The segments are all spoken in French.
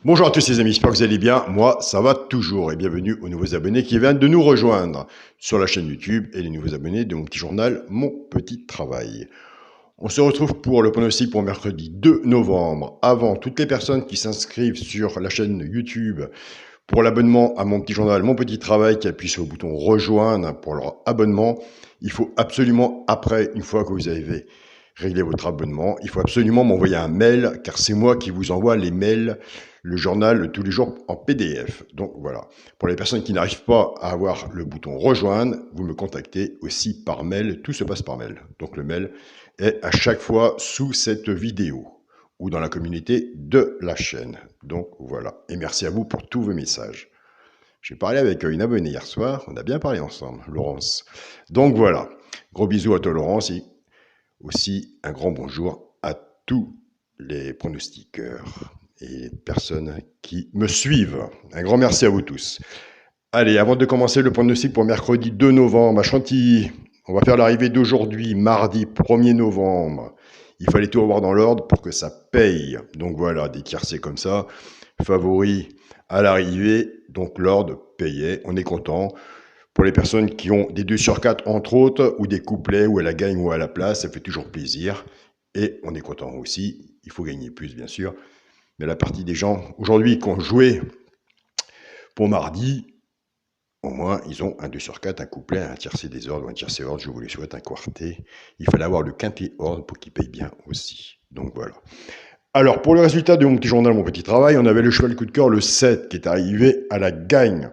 Bonjour à tous les amis, j'espère que vous allez bien. Moi, ça va toujours et bienvenue aux nouveaux abonnés qui viennent de nous rejoindre sur la chaîne YouTube et les nouveaux abonnés de mon petit journal Mon Petit Travail. On se retrouve pour le pronostic pour mercredi 2 novembre. Avant, toutes les personnes qui s'inscrivent sur la chaîne YouTube pour l'abonnement à mon petit journal Mon Petit Travail, qui appuient sur le bouton rejoindre pour leur abonnement, il faut absolument, après, une fois que vous avez réglé votre abonnement, il faut absolument m'envoyer un mail, car c'est moi qui vous envoie les mails, le journal tous les jours en PDF. Donc voilà, pour les personnes qui n'arrivent pas à avoir le bouton rejoindre, vous me contactez aussi par mail, tout se passe par mail. Donc le mail est à chaque fois sous cette vidéo ou dans la communauté de la chaîne. Donc voilà, et merci à vous pour tous vos messages. J'ai parlé avec une abonnée hier soir, on a bien parlé ensemble, Laurence. Donc voilà, gros bisous à toi Laurence et aussi un grand bonjour à tous les pronostiqueurs et les personnes qui me suivent. Un grand merci à vous tous. Allez, avant de commencer le pronostic pour mercredi 2 novembre à Chantilly, on va faire l'arrivée d'aujourd'hui, mardi 1er novembre. Il fallait tout avoir dans l'ordre pour que ça paye. Donc voilà, des tiercés comme ça, favoris à l'arrivée, donc l'ordre payait, on est content. Pour les personnes qui ont des 2 sur 4 entre autres, ou des couplets où à la gagne ou à la place, ça fait toujours plaisir. Et on est content aussi, il faut gagner plus bien sûr. Mais la partie des gens aujourd'hui qui ont joué pour mardi, au moins ils ont un 2 sur 4, un couplet, un tiercé des ordres ou un tiercé ordre, je vous le souhaite, un quartet. Il fallait avoir le quintet ordre pour qu'il paye bien aussi. Donc voilà. Alors pour le résultat de mon petit journal, mon petit travail, on avait le cheval coup de cœur, le 7, qui est arrivé à la gagne.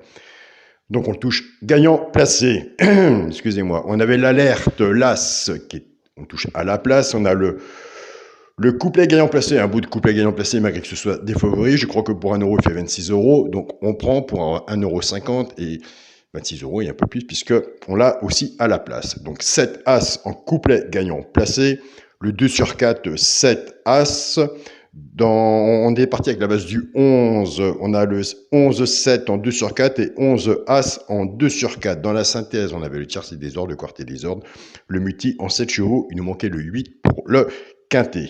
Donc on touche gagnant placé. Excusez-moi. On avait l'alerte, l'as, on touche à la place. On a le couplet gagnant placé, un bout de couplet gagnant placé, malgré que ce soit des favoris. Je crois que pour 1 euro, il fait 26 euros. Donc on prend pour 1,50 € et 26 euros et un peu plus, puisqu'on l'a aussi à la place. Donc 7 as en couplet gagnant placé. Le 2 sur 4, 7 as. On est parti avec la base du 11, on a le 11-7 en 2 sur 4 et 11 As en 2 sur 4. Dans la synthèse, on avait le tiercé des ordres, le quartet des ordres, le multi en 7 chevaux, il nous manquait le 8 pour le quintet.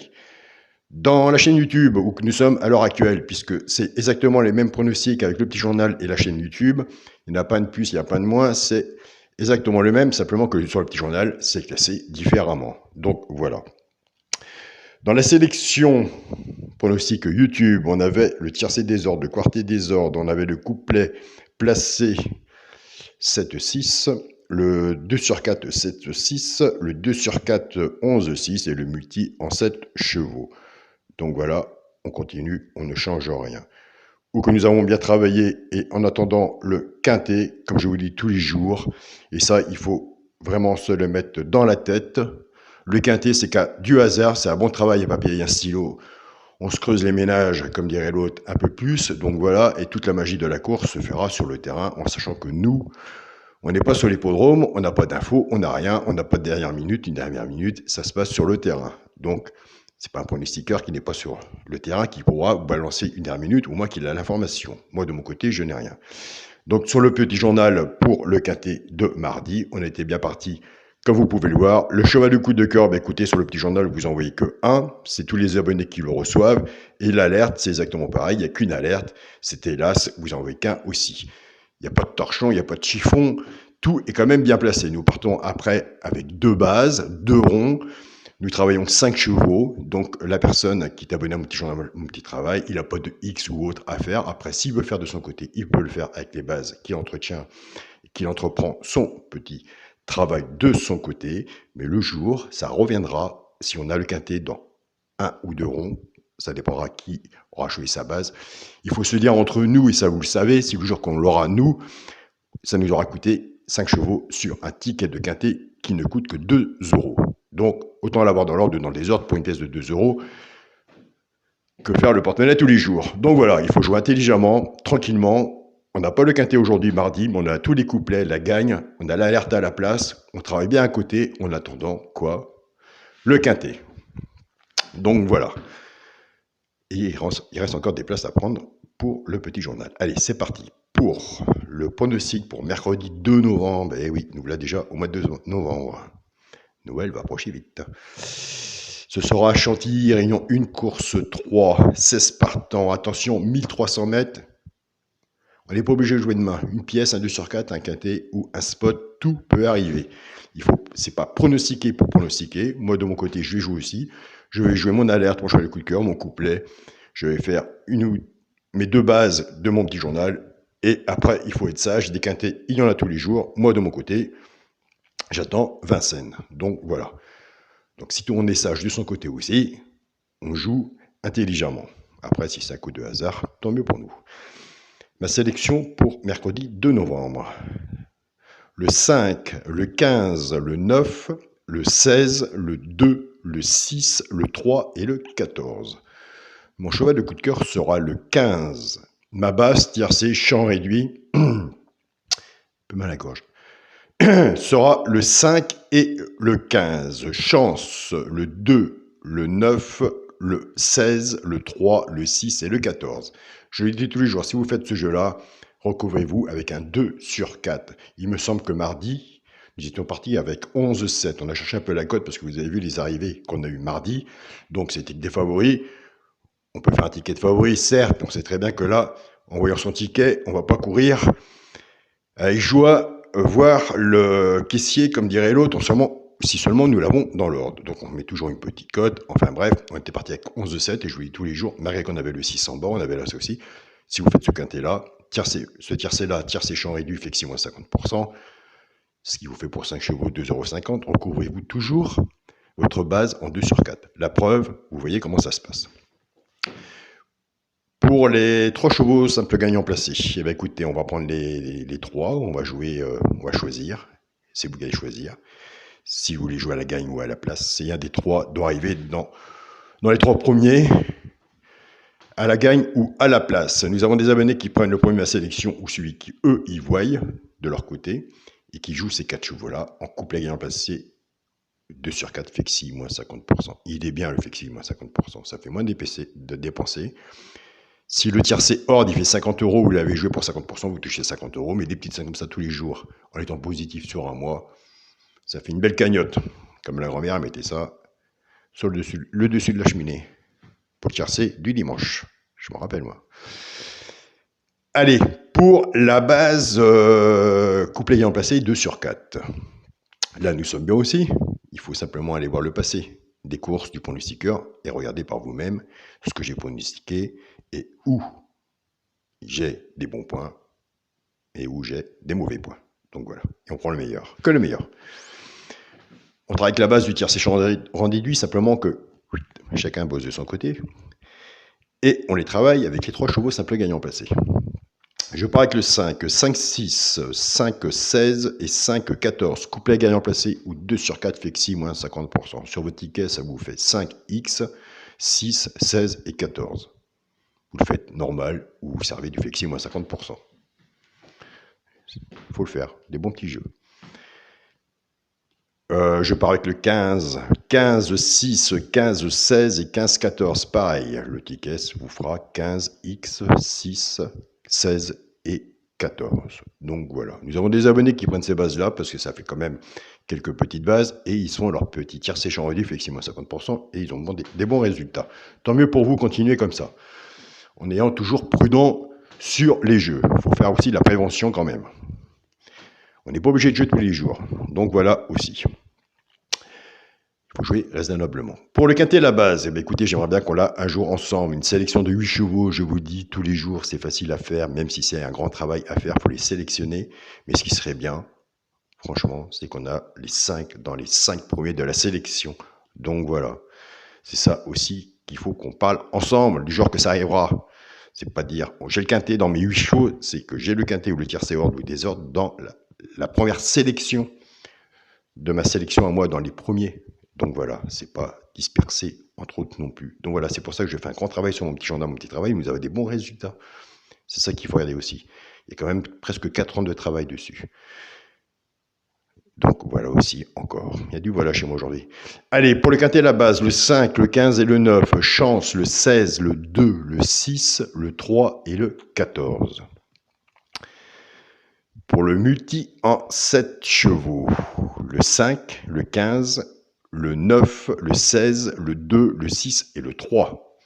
Dans la chaîne YouTube où nous sommes à l'heure actuelle, puisque c'est exactement les mêmes pronostics avec le petit journal et la chaîne YouTube, il n'y a pas de plus, il n'y a pas de moins, c'est exactement le même, simplement que sur le petit journal, c'est classé différemment. Donc voilà. Dans la sélection pronostic YouTube, on avait le tiercé des ordres, le quartet des ordres, on avait le couplet placé 7-6, le 2 sur 4 7-6, le 2 sur 4 11-6 et le multi en 7 chevaux. Donc voilà, on continue, on ne change rien. Ou que nous avons bien travaillé et en attendant le quintet, comme je vous dis tous les jours, et ça il faut vraiment se le mettre dans la tête. Le quintet, c'est qu'à du hasard, c'est un bon travail à papier et un stylo. On se creuse les ménages, comme dirait l'autre, un peu plus. Donc voilà, et toute la magie de la course se fera sur le terrain, en sachant que nous, on n'est pas sur l'hippodrome, on n'a pas d'infos, on n'a rien, on n'a pas de dernière minute, une dernière minute, ça se passe sur le terrain. Donc, c'est pas un pronostiqueur qui n'est pas sur le terrain qui pourra vous balancer une dernière minute, ou moi qu'il a l'information. Moi, de mon côté, je n'ai rien. Donc, sur le petit journal pour le quintet de mardi, on était bien parti. Comme vous pouvez le voir, le cheval de coup de cœur, écoutez, sur le petit journal, vous envoyez que 1, c'est tous les abonnés qui le reçoivent, et l'alerte, c'est exactement pareil, il n'y a qu'une alerte, c'est hélas, vous envoyez qu'un aussi. Il n'y a pas de torchon, il n'y a pas de chiffon, tout est quand même bien placé. Nous partons après avec 2 bases, 2 ronds, nous travaillons 5 chevaux, donc la personne qui est abonnée à mon petit journal, mon petit travail, il n'a pas de X ou autre à faire. Après, s'il veut faire de son côté, il peut le faire avec les bases qu'il entretient, qu'il entreprend son petit travail de son côté, mais le jour, ça reviendra, si on a le quintet dans 1 ou 2 ronds, ça dépendra qui aura choisi sa base. Il faut se dire entre nous, et ça vous le savez, si le jour qu'on l'aura nous, ça nous aura coûté 5 chevaux sur un ticket de quintet qui ne coûte que 2 euros. Donc, autant l'avoir dans l'ordre, dans le désordre, pour une pièce de 2 euros, que faire le porte-monnaie tous les jours. Donc voilà, il faut jouer intelligemment, tranquillement. On n'a pas le quintet aujourd'hui, mardi, mais on a tous les couplets, la gagne, on a l'alerte à la place, on travaille bien à côté, en attendant quoi? Le quintet. Donc voilà. Et il reste encore des places à prendre pour le petit journal. Allez, c'est parti pour le pronostic pour mercredi 2 novembre. Eh oui, nous voilà déjà au mois de novembre. Noël va approcher vite. Ce sera à Chantilly, Réunion 1, course 3, 16 partants. Attention, 1300 mètres. On n'est pas obligé de jouer de main. Une pièce, un 2 sur 4, un quintet ou un spot, tout peut arriver. C'est pas pronostiquer pour pronostiquer. Moi, de mon côté, je vais jouer aussi. Je vais jouer mon alerte, mon cheval de coup de cœur, mon couplet. Je vais faire mes 2 bases de mon petit journal. Et après, il faut être sage. Des quintets, il y en a tous les jours. Moi, de mon côté, j'attends Vincennes. Donc, voilà. Donc, si tout le monde est sage de son côté aussi, on joue intelligemment. Après, si c'est un coup de hasard, tant mieux pour nous. Ma sélection pour mercredi 2 novembre. Le 5, le 15, le 9, le 16, le 2, le 6, le 3 et le 14. Mon cheval de coup de cœur sera le 15. Ma base, tiercé, champ réduit, un peu mal à la gorge, sera le 5 et le 15. Chance, le 2, le 9, le 16, le 3, le 6 et le 14. Je le dis tous les jours, si vous faites ce jeu-là, recouvrez-vous avec un 2 sur 4. Il me semble que mardi, nous étions partis avec 11-7. On a cherché un peu la cote parce que vous avez vu les arrivées qu'on a eues mardi. Donc c'était des favoris. On peut faire un ticket de favori, certes, mais on sait très bien que là, en voyant son ticket, on ne va pas courir avec joie voir le caissier, comme dirait l'autre, si seulement nous l'avons dans l'ordre. Donc on met toujours une petite cote. Enfin bref, on était parti avec 11-7 et je vous dis tous les jours, malgré qu'on avait le 600 bas, on avait là ça aussi. Si vous faites ce quintet-là, ce tiercé-là, tiercé champ réduit, fait que 6-50%, ce qui vous fait pour 5 chevaux 2,50 €, recouvrez-vous toujours votre base en 2 sur 4. La preuve, vous voyez comment ça se passe. Pour les 3 chevaux simple gagnant placé, eh bien, écoutez, on va prendre les 3, on va choisir, c'est vous qui allez choisir. Si vous voulez jouer à la gagne ou à la place, c'est un des 3 doit arriver dans les 3 premiers, à la gagne ou à la place. Nous avons des abonnés qui prennent le premier de la sélection ou celui qui, eux, y voient de leur côté et qui jouent ces 4 chevaux-là en couplet gagnant placé 2 sur 4 flexi, moins 50%. Il est bien le flexi, moins 50%. Ça fait moins de dépenser. Si le tiercé hors, il fait 50 €, vous l'avez joué pour 50%, vous touchez 50 €, mais des petites sommes comme ça tous les jours, en étant positif sur un mois, ça fait une belle cagnotte. Comme la grand-mère mettait ça sur le dessus de la cheminée, pour le tiercé du dimanche. Je me rappelle, moi. Allez, pour la base couplet ayant placé, 2 sur 4. Là, nous sommes bien aussi. Il faut simplement aller voir le passé des courses du pronostiqueur et regarder par vous-même ce que j'ai pronostiqué et où j'ai des bons points et où j'ai des mauvais points. Donc voilà, et on prend le meilleur, que le meilleur. On travaille avec la base du tiercé champ réduit, simplement que chacun bosse de son côté, et on les travaille avec les 3 chevaux simples gagnants placés. Je pars avec le 5, 5-6, 5-16 et 5-14. Couplet gagnant placé ou 2 sur 4 flexi, moins 50%. Sur votre ticket, ça vous fait 5X, 6, 16 et 14. Vous le faites normal ou vous servez du flexi, moins 50%. Il faut le faire, des bons petits jeux. Je pars avec le 15, 15-6, 15-16 et 15-14. Pareil, le ticket vous fera 15X, 6, 16 et 14. Donc voilà, nous avons des abonnés qui prennent ces bases-là parce que ça fait quand même quelques petites bases et ils sont leur petit tiercé champ réduit, effectivement 50% et ils ont des bons résultats. Tant mieux pour vous, continuez comme ça, en ayant toujours prudent sur les jeux. Il faut faire aussi de la prévention quand même. On n'est pas obligé de jouer tous les jours. Donc voilà aussi. Il faut jouer raisonnablement. Pour le quintet, la base, eh bien, écoutez, j'aimerais bien qu'on l'a un jour ensemble. Une sélection de 8 chevaux, je vous dis, tous les jours, c'est facile à faire, même si c'est un grand travail à faire, il faut les sélectionner. Mais ce qui serait bien, franchement, c'est qu'on a les 5 dans les 5 premiers de la sélection. Donc voilà, c'est ça aussi qu'il faut qu'on parle ensemble, du genre que ça arrivera. C'est pas dire, bon, j'ai le quintet dans mes 8 chevaux, c'est que j'ai le quintet ou le tiercé ordre ou des ordres dans la première sélection de ma sélection à moi, dans les premiers. Donc voilà, c'est pas dispersé entre autres non plus. Donc voilà, c'est pour ça que je fais un grand travail sur mon petit journal, mon petit travail, vous avez des bons résultats. C'est ça qu'il faut regarder aussi. Il y a quand même presque 4 ans de travail dessus. Donc voilà aussi encore. Il y a du voilà chez moi aujourd'hui. Allez, pour le quintet, la base, le 5, le 15 et le 9. Chance, le 16, le 2, le 6, le 3 et le 14. Pour le multi en 7 chevaux, le 5, le 15, le 9, le 16, le 2, le 6 et le 3.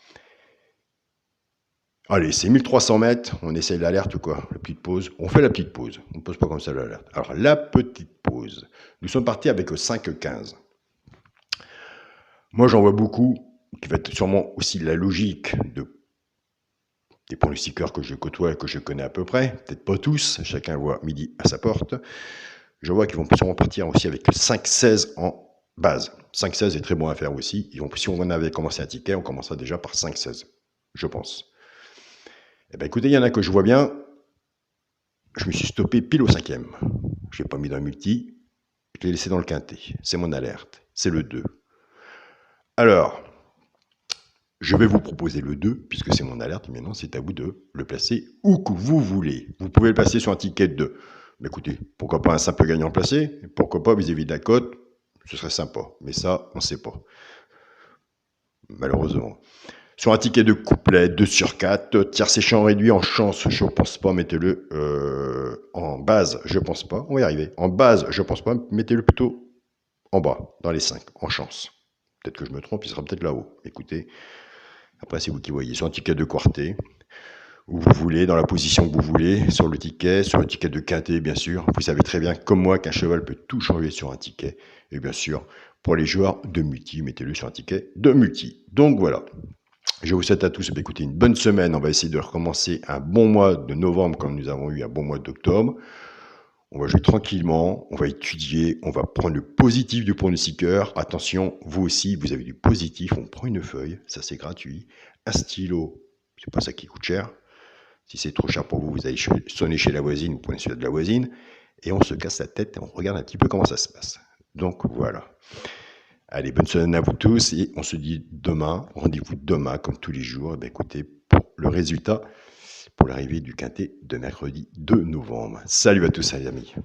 Allez, c'est 1300 mètres, on essaye l'alerte ou quoi? La petite pause. On fait la petite pause. On ne pose pas comme ça l'alerte. Alors, la petite pause. Nous sommes partis avec 5,15. Moi, j'en vois beaucoup, qui va être sûrement aussi la logique des pronostiqueurs que je côtoie et que je connais à peu près. Peut-être pas tous, chacun voit midi à sa porte. Je vois qu'ils vont sûrement partir aussi avec le 5,16 en base. 5,16 est très bon à faire aussi. Si on avait commencé un ticket, on commencera déjà par 5,16, je pense. Eh bien, écoutez, il y en a que je vois bien. Je me suis stoppé pile au 5e. Je ne l'ai pas mis dans le multi. Je l'ai laissé dans le quintet. C'est mon alerte. C'est le 2. Alors, je vais vous proposer le 2, puisque c'est mon alerte. Maintenant, c'est à vous de le placer où que vous voulez. Vous pouvez le placer sur un ticket de 2. Mais écoutez, pourquoi pas un simple gagnant placé? Pourquoi pas vis-à-vis de la cote? Ce serait sympa. Mais ça, on ne sait pas. Malheureusement. Sur un ticket de couplet, 2 sur 4, tiercé champ réduit en chance, je pense pas, mettez-le en base, je pense pas, on va y arriver. En base, je pense pas, mettez-le plutôt en bas, dans les 5, en chance. Peut-être que je me trompe, il sera peut-être là-haut. Écoutez, après c'est vous qui voyez. Sur un ticket de quartet, où vous voulez, dans la position que vous voulez, sur le ticket de quintet, bien sûr. Vous savez très bien, comme moi, qu'un cheval peut tout changer sur un ticket. Et bien sûr, pour les joueurs de multi, mettez-le sur un ticket de multi. Donc voilà. Je vous souhaite à tous d'écouter une bonne semaine. On va essayer de recommencer un bon mois de novembre comme nous avons eu un bon mois d'octobre. On va jouer tranquillement, on va étudier, on va prendre le positif du pronostiqueur. Attention, vous aussi, vous avez du positif. On prend une feuille, ça c'est gratuit. Un stylo, c'est pas ça qui coûte cher. Si c'est trop cher pour vous, vous allez sonner chez la voisine, vous prenez celui de la voisine. Et on se casse la tête et on regarde un petit peu comment ça se passe. Donc voilà. Allez, bonne semaine à vous tous et on se dit demain, rendez-vous demain comme tous les jours. Et bien, écoutez, pour le résultat, pour l'arrivée du quintet de mercredi 2 novembre. Salut à tous les amis.